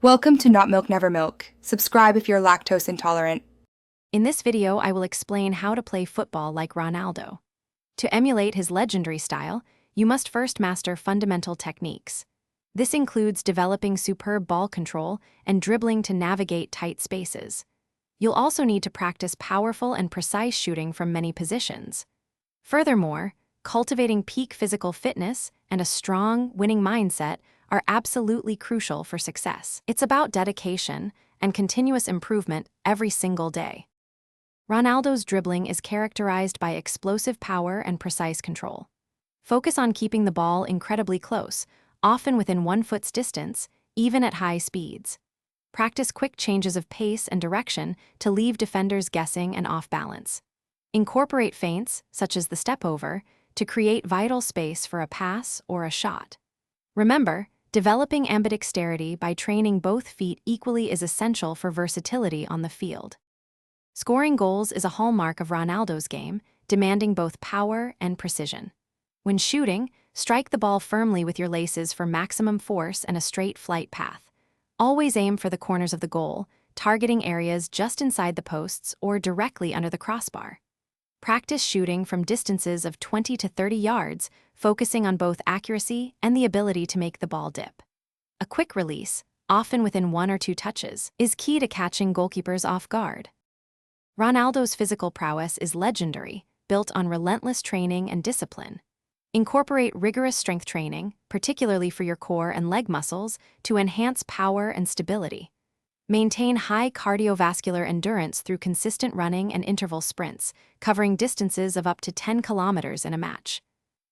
Welcome to Not Milk Never Milk. Subscribe if you're lactose intolerant. In this video, I will explain how to play football like Ronaldo. To emulate his legendary style, you must first master fundamental techniques. This includes developing superb ball control and dribbling to navigate tight spaces. You'll also need to practice powerful and precise shooting from many positions. Furthermore, cultivating peak physical fitness and a strong, winning mindset are absolutely crucial for success. It's about dedication and continuous improvement every single day. Ronaldo's dribbling is characterized by explosive power and precise control. Focus on keeping the ball incredibly close, often within 1 foot's distance, even at high speeds. Practice quick changes of pace and direction to leave defenders guessing and off balance. Incorporate feints, such as the step over, to create vital space for a pass or a shot. Remember, developing ambidexterity by training both feet equally is essential for versatility on the field. Scoring goals is a hallmark of Ronaldo's game, demanding both power and precision. When shooting, strike the ball firmly with your laces for maximum force and a straight flight path. Always aim for the corners of the goal, targeting areas just inside the posts or directly under the crossbar. Practice shooting from distances of 20 to 30 yards, focusing on both accuracy and the ability to make the ball dip. A quick release, often within 1 or 2 touches, is key to catching goalkeepers off guard. Ronaldo's physical prowess is legendary, built on relentless training and discipline. Incorporate rigorous strength training, particularly for your core and leg muscles, to enhance power and stability. Maintain high cardiovascular endurance through consistent running and interval sprints, covering distances of up to 10 kilometers in a match.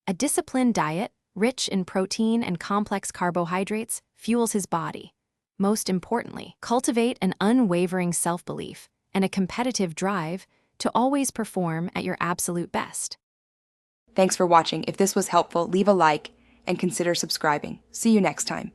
A disciplined diet, rich in protein and complex carbohydrates, fuels his body. Most importantly, cultivate an unwavering self-belief and a competitive drive to always perform at your absolute best. Thanks for watching. If this was helpful, leave a like and consider subscribing. See you next time.